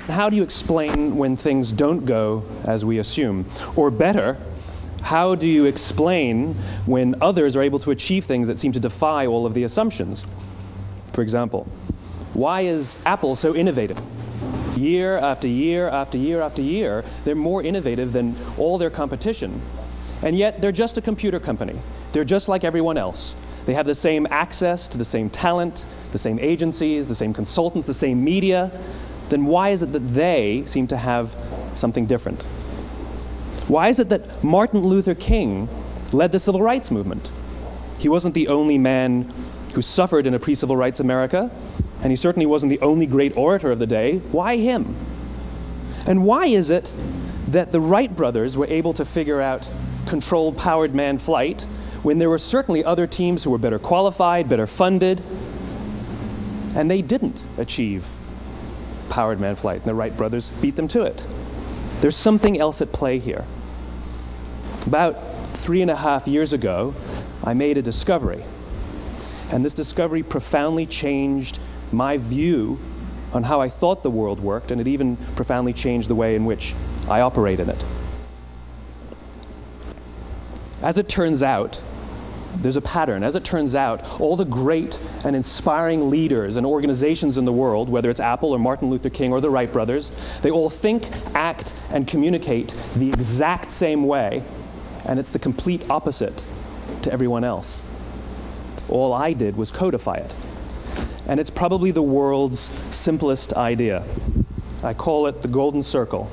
How do you explain when things don't go as we assume? Or better, how do you explain when others are able to achieve things that seem to defy all of the assumptions? For example, why is Apple so innovative? Year after year after year after year, they're more innovative than all their competition. And yet, they're just a computer company. They're just like everyone else. They have the same access to the same talent, the same agencies, the same consultants, the same media. Then why is it that they seem to have something different? Why is it that Martin Luther King led the civil rights movement? He wasn't the only man who suffered in a pre-civil rights America, and he certainly wasn't the only great orator of the day. Why him? And why is it that the Wright brothers were able to figure out controlled powered manned flight when there were certainly other teams who were better qualified, better funded, and they didn't achieve powered manned flight, and the Wright brothers beat them to it? There's something else at play here. About 3.5 years ago, I made a discovery, and this discovery profoundly changed my view on how I thought the world worked, and it even profoundly changed the way in which I operate in it. As it turns out, there's a pattern. As it turns out, all the great and inspiring leaders and organizations in the world, whether it's Apple or Martin Luther King or the Wright brothers, they all think, act, and communicate the exact same way, and it's the complete opposite to everyone else. All I did was codify it. And it's probably the world's simplest idea. I call it the golden circle.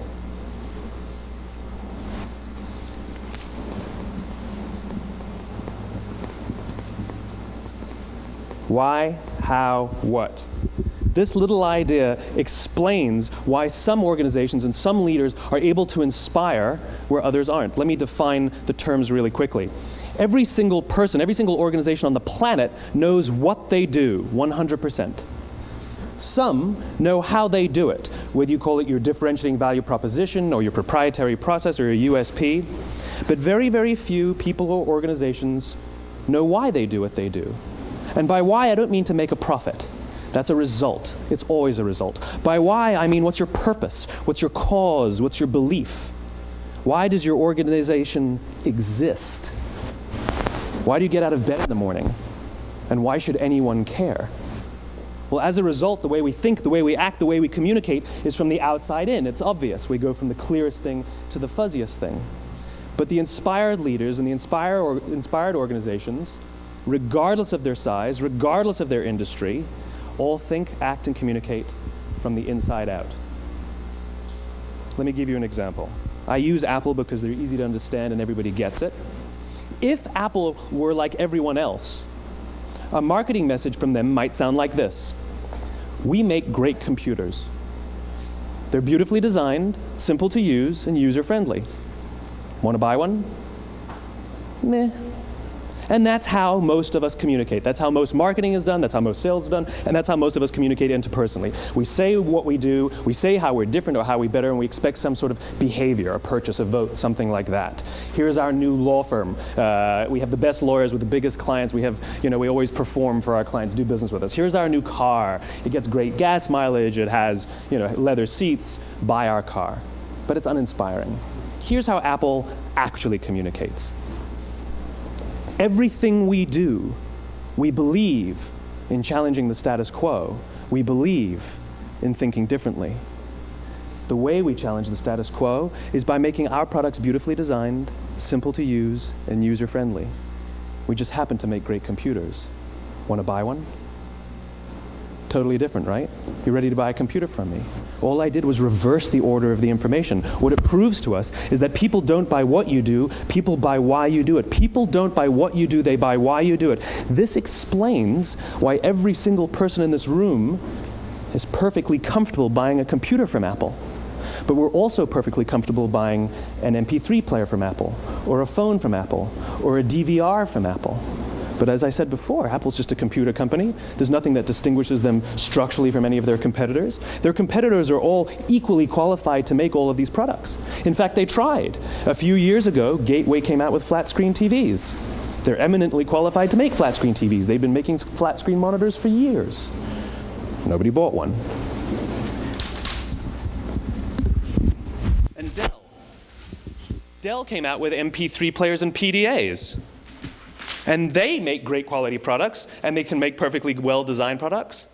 Why, how, what? This little idea explains why some organizations and some leaders are able to inspire where others aren't. Let me define the terms really quickly. Every single person, every single organization on the planet knows what they do, 100%. Some know how they do it, whether you call it your differentiating value proposition or your proprietary process or your USP. But very, very few people or organizations know why they do what they do. And by why, I don't mean to make a profit. That's a result. It's always a result. By why, I mean what's your purpose? What's your cause? What's your belief? Why does your organization exist? Why do you get out of bed in the morning? And why should anyone care? Well, as a result, the way we think, the way we act, the way we communicate is from the outside in. It's obvious. We go from the clearest thing to the fuzziest thing. But the inspired leaders and the inspired organizations, regardless of their size, regardless of their industry, all think, act, and communicate from the inside out. Let me give you an example. I use Apple because they're easy to understand and everybody gets it. If Apple were like everyone else, a marketing message from them might sound like this. We make great computers. They're beautifully designed, simple to use, and user-friendly. Want to buy one? Meh. And that's how most of us communicate. That's how most marketing is done, that's how most sales is done, and that's how most of us communicate interpersonally. We say what we do, we say how we're different or how we're better, and we expect some sort of behavior, a purchase, a vote, something like that. Here's our new law firm. We have the best lawyers with the biggest clients. We have, we always perform for our clients, do business with us. Here's our new car. It gets great gas mileage. It has, leather seats. Buy our car. But it's uninspiring. Here's how Apple actually communicates. Everything we do, we believe in challenging the status quo. We believe in thinking differently. The way we challenge the status quo is by making our products beautifully designed, simple to use, and user-friendly. We just happen to make great computers. Want to buy one? Totally different, right? You're ready to buy a computer from me. All I did was reverse the order of the information. What it proves to us is that people don't buy what you do, people buy why you do it. People don't buy what you do, they buy why you do it. This explains why every single person in this room is perfectly comfortable buying a computer from Apple. But we're also perfectly comfortable buying an MP3 player from Apple, or a phone from Apple, or a DVR from Apple. But as I said before, Apple's just a computer company. There's nothing that distinguishes them structurally from any of their competitors. Their competitors are all equally qualified to make all of these products. In fact, they tried. A few years ago, Gateway came out with flat-screen TVs. They're eminently qualified to make flat-screen TVs. They've been making flat-screen monitors for years. Nobody bought one. And Dell. Dell came out with MP3 players and PDAs. And they make great quality products, and they can make perfectly well-designed products,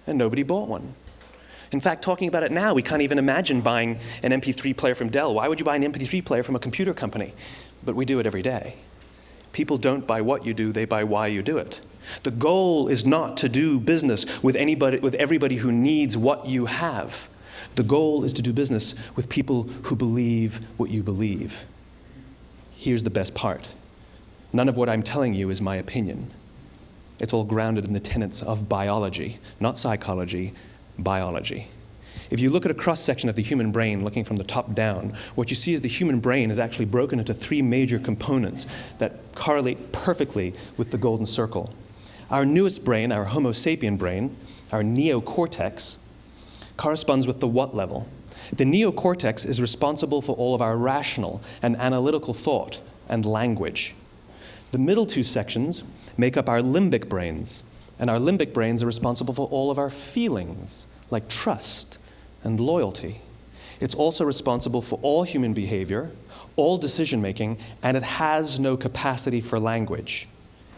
and nobody bought one. In fact, talking about it now, we can't even imagine buying an MP3 player from Dell. Why would you buy an MP3 player from a computer company? But we do it every day. People don't buy what you do, they buy why you do it. The goal is not to do business with everybody who needs what you have. The goal is to do business with people who believe what you believe. Here's the best part. None of what I'm telling you is my opinion. It's all grounded in the tenets of biology, not psychology, biology. If you look at a cross-section of the human brain, looking from the top down, what you see is the human brain is actually broken into 3 major components that correlate perfectly with the golden circle. Our newest brain, our Homo sapien brain, our neocortex, corresponds with the what level. The neocortex is responsible for all of our rational and analytical thought and language. The middle 2 sections make up our limbic brains, and our limbic brains are responsible for all of our feelings, like trust and loyalty. It's also responsible for all human behavior, all decision-making, and it has no capacity for language.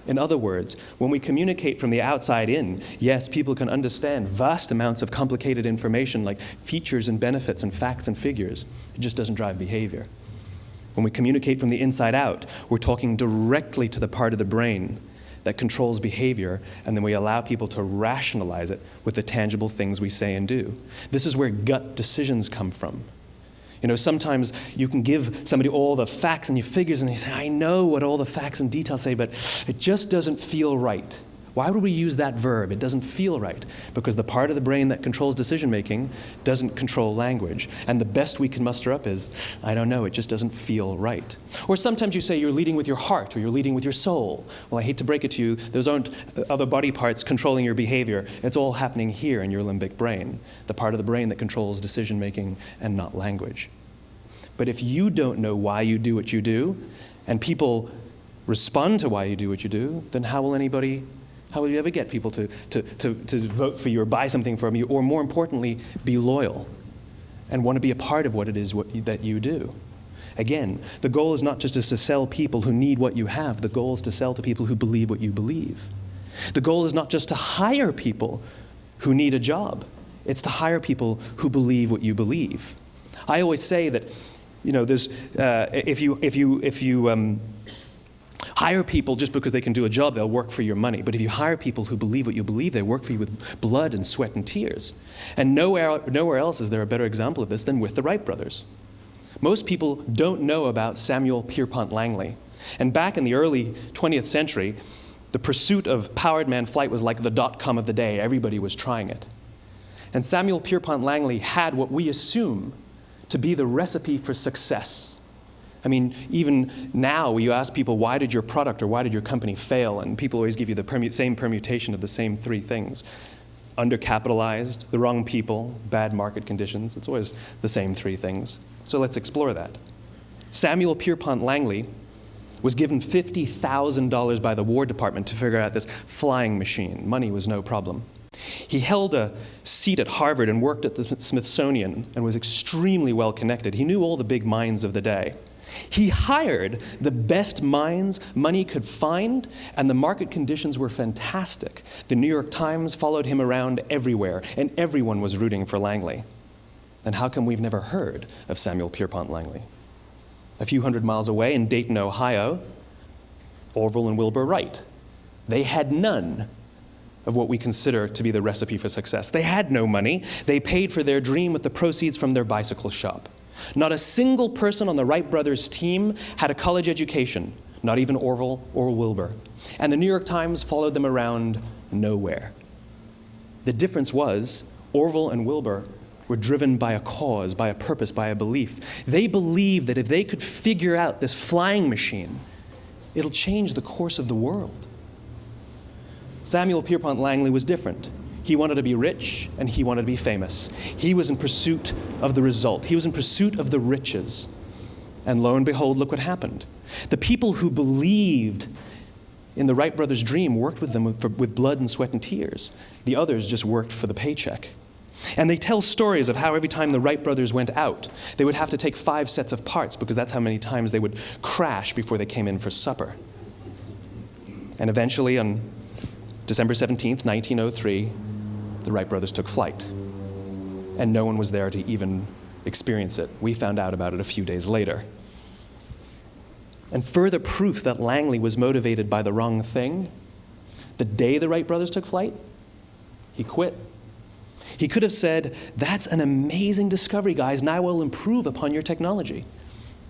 In other words, when we communicate from the outside in, yes, people can understand vast amounts of complicated information like features and benefits and facts and figures. It just doesn't drive behavior. When we communicate from the inside out, we're talking directly to the part of the brain that controls behavior, and then we allow people to rationalize it with the tangible things we say and do. This is where gut decisions come from. You know, sometimes you can give somebody all the facts and your figures, and they say, I know what all the facts and details say, but it just doesn't feel right. Why would we use that verb? It doesn't feel right. Because the part of the brain that controls decision-making doesn't control language. And the best we can muster up is, I don't know, it just doesn't feel right. Or sometimes you say you're leading with your heart or you're leading with your soul. Well, I hate to break it to you, those aren't other body parts controlling your behavior. It's all happening here in your limbic brain, the part of the brain that controls decision-making and not language. But if you don't know why you do what you do, and people respond to why you do what you do, then how will you ever get people to vote for you or buy something from you, or more importantly, be loyal and want to be a part of what it is that you do? Again, the goal is not just to sell people who need what you have. The goal is to sell to people who believe what you believe. The goal is not just to hire people who need a job. It's to hire people who believe what you believe. I always say that, you know, there's, if you hire people just because they can do a job, they'll work for your money. But if you hire people who believe what you believe, they work for you with blood and sweat and tears. And nowhere else is there a better example of this than with the Wright brothers. Most people don't know about Samuel Pierpont Langley. And back in the early 20th century, the pursuit of powered man flight was like the dot-com of the day. Everybody was trying it. And Samuel Pierpont Langley had what we assume to be the recipe for success. I mean, even now, you ask people, why did your product or why did your company fail? And people always give you the same permutation of the same 3 things. Undercapitalized, the wrong people, bad market conditions. It's always the same 3 things. So let's explore that. Samuel Pierpont Langley was given $50,000 by the War Department to figure out this flying machine. Money was no problem. He held a seat at Harvard and worked at the Smithsonian and was extremely well connected. He knew all the big minds of the day. He hired the best minds money could find, and the market conditions were fantastic. The New York Times followed him around everywhere, and everyone was rooting for Langley. And how come we've never heard of Samuel Pierpont Langley? A few hundred miles away in Dayton, Ohio, Orville and Wilbur Wright. They had none of what we consider to be the recipe for success. They had no money. They paid for their dream with the proceeds from their bicycle shop. Not a single person on the Wright brothers' team had a college education, not even Orville or Wilbur. And the New York Times followed them around nowhere. The difference was Orville and Wilbur were driven by a cause, by a purpose, by a belief. They believed that if they could figure out this flying machine, it'll change the course of the world. Samuel Pierpont Langley was different. He wanted to be rich, and he wanted to be famous. He was in pursuit of the result. He was in pursuit of the riches. And lo and behold, look what happened. The people who believed in the Wright brothers' dream worked with them with blood and sweat and tears. The others just worked for the paycheck. And they tell stories of how every time the Wright brothers went out, they would have to take 5 sets of parts because that's how many times they would crash before they came in for supper. And eventually, on December 17th, 1903, the Wright brothers took flight. And no one was there to even experience it. We found out about it a few days later. And further proof that Langley was motivated by the wrong thing, the day the Wright brothers took flight, he quit. He could have said, "That's an amazing discovery, guys. Now we'll improve upon your technology."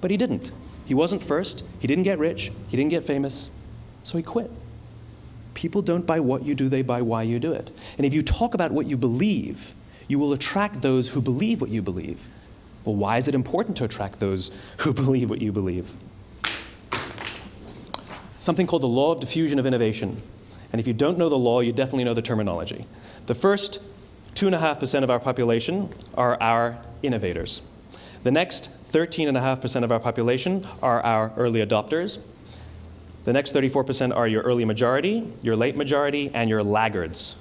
But he didn't. He wasn't first. He didn't get rich. He didn't get famous. So he quit. People don't buy what you do, they buy why you do it. And if you talk about what you believe, you will attract those who believe what you believe. Well, why is it important to attract those who believe what you believe? Something called the law of diffusion of innovation. And if you don't know the law, you definitely know the terminology. The first 2.5% of our population are our innovators. The next 13.5% of our population are our early adopters. The next 34% are your early majority, your late majority, and your laggards.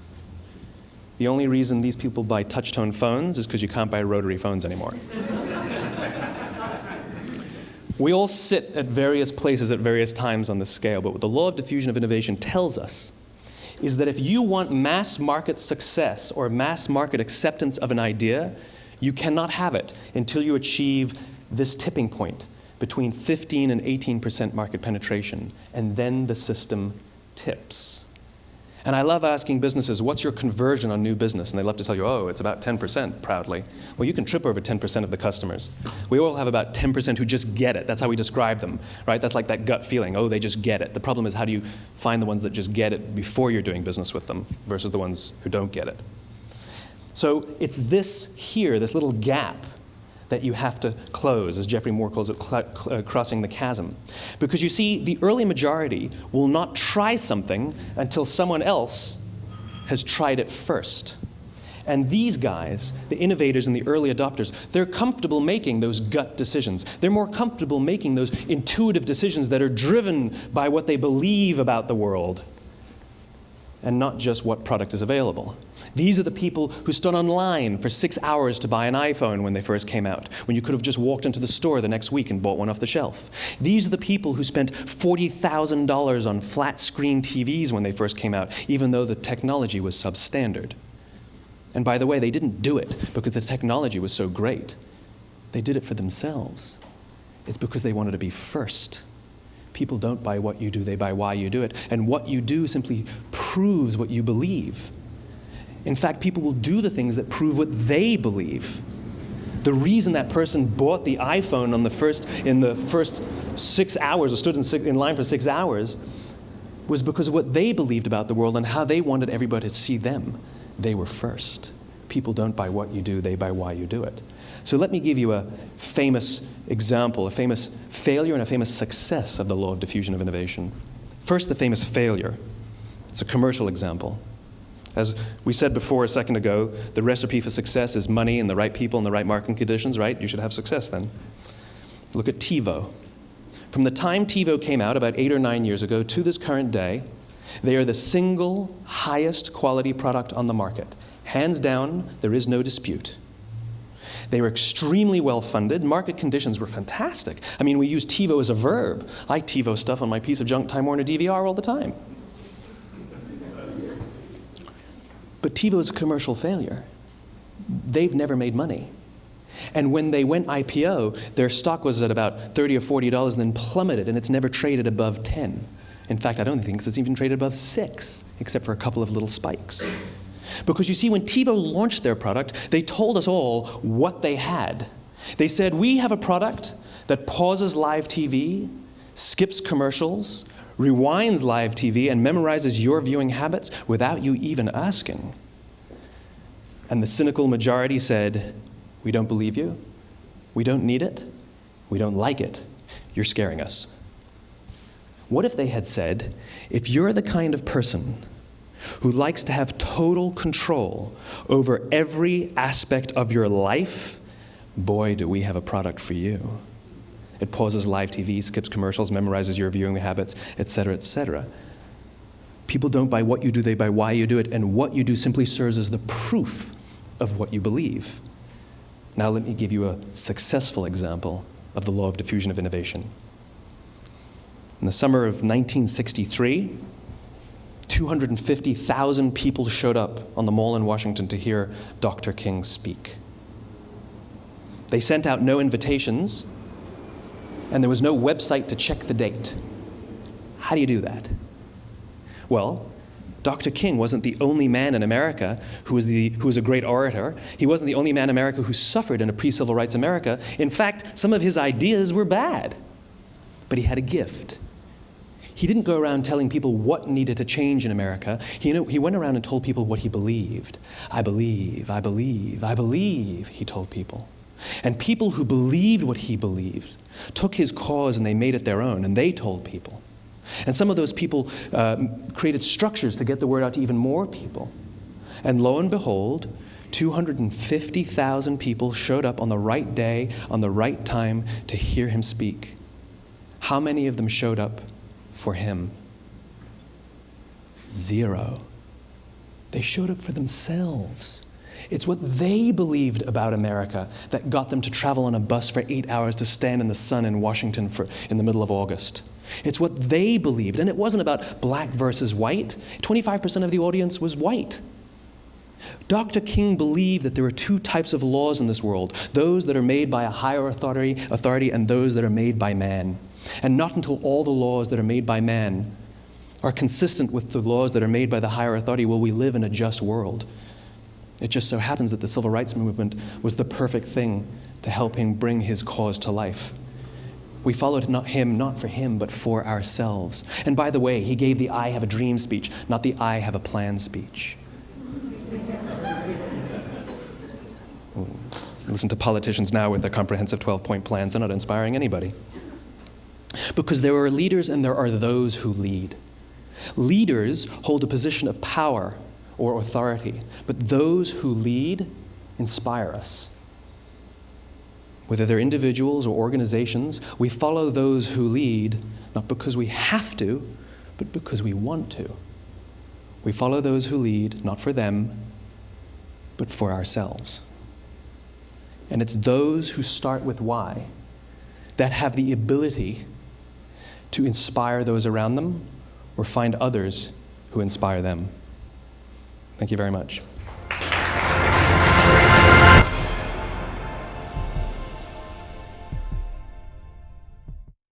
The only reason these people buy touch-tone phones is because you can't buy rotary phones anymore. We all sit at various places at various times on the scale, but what the law of diffusion of innovation tells us is that if you want mass market success or mass market acceptance of an idea, you cannot have it until you achieve this tipping point between 15 and 18% market penetration, and then the system tips. And I love asking businesses, what's your conversion on new business? And they love to tell you, oh, it's about 10% proudly. Well, you can trip over 10% of the customers. We all have about 10% who just get it. That's how we describe them, right? That's like that gut feeling, oh, they just get it. The problem is, how do you find the ones that just get it before you're doing business with them versus the ones who don't get it? So it's this here, this little gap, that you have to close, as Geoffrey Moore calls it, crossing the chasm. Because you see, the early majority will not try something until someone else has tried it first. And these guys, the innovators and the early adopters, they're comfortable making those gut decisions. They're more comfortable making those intuitive decisions that are driven by what they believe about the world, and not just what product is available. These are the people who stood online for 6 hours to buy an iPhone when they first came out, when you could have just walked into the store the next week and bought one off the shelf. These are the people who spent $40,000 on flat-screen TVs when they first came out, even though the technology was substandard. And by the way, they didn't do it because the technology was so great. They did it for themselves. It's because they wanted to be first. People don't buy what you do, they buy why you do it. And what you do simply proves what you believe. In fact, people will do the things that prove what they believe. The reason that person bought the iPhone in the first 6 hours, or stood in line for 6 hours, was because of what they believed about the world and how they wanted everybody to see them. They were first. People don't buy what you do, they buy why you do it. So let me give you a famous example, a famous failure and a famous success of the law of diffusion of innovation. First, the famous failure. It's a commercial example. As we said before a second ago, the recipe for success is money and the right people and the right marketing conditions, right? You should have success then. Look at TiVo. From the time TiVo came out about 8 or 9 years ago to this current day, they are the single highest quality product on the market. Hands down, there is no dispute. They were extremely well funded. Market conditions were fantastic. I mean, we use TiVo as a verb. I TiVo stuff on my piece of junk Time Warner DVR all the time. But TiVo is a commercial failure. They've never made money. And when they went IPO, their stock was at about $30 or $40 and then plummeted, and it's never traded above 10. In fact, I don't think it's even traded above 6, except for a couple of little spikes. Because you see, when TiVo launched their product, they told us all what they had. They said, we have a product that pauses live TV, skips commercials, rewinds live TV, and memorizes your viewing habits without you even asking. And the cynical majority said, we don't believe you, we don't need it, we don't like it, you're scaring us. What if they had said, if you're the kind of person who likes to have total control over every aspect of your life, boy, do we have a product for you. It pauses live TV, skips commercials, memorizes your viewing habits, etc., etc. People don't buy what you do, they buy why you do it, and what you do simply serves as the proof of what you believe. Now let me give you a successful example of the law of diffusion of innovation. In the summer of 1963, 250,000 people showed up on the Mall in Washington to hear Dr. King speak. They sent out no invitations, and there was no website to check the date. How do you do that? Well, Dr. King wasn't the only man in America who was a great orator. He wasn't the only man in America who suffered in a pre-civil rights America. In fact, some of his ideas were bad. But he had a gift. He didn't go around telling people what needed to change in America. He went around and told people what he believed. I believe, I believe, I believe, he told people. And people who believed what he believed took his cause and they made it their own, and they told people. And some of those people created structures to get the word out to even more people. And lo and behold, 250,000 people showed up on the right day, on the right time to hear him speak. How many of them showed up for him? 0. They showed up for themselves. It's what they believed about America that got them to travel on a bus for 8 hours to stand in the sun in Washington in the middle of August. It's what they believed, and it wasn't about black versus white. 25% of the audience was white. Dr. King believed that there are 2 types of laws in this world, those that are made by a higher authority and those that are made by man. And not until all the laws that are made by man are consistent with the laws that are made by the higher authority will we live in a just world. It just so happens that the civil rights movement was the perfect thing to help him bring his cause to life. We followed him not for him, but for ourselves. And by the way, he gave the I have a dream speech, not the I have a plan speech. Listen to politicians now with their comprehensive 12-point plans. They're not inspiring anybody. Because there are leaders and there are those who lead. Leaders hold a position of power or authority, but those who lead inspire us. Whether they're individuals or organizations, we follow those who lead not because we have to, but because we want to. We follow those who lead not for them, but for ourselves. And it's those who start with why that have the ability to inspire those around them or find others who inspire them. Thank you very much.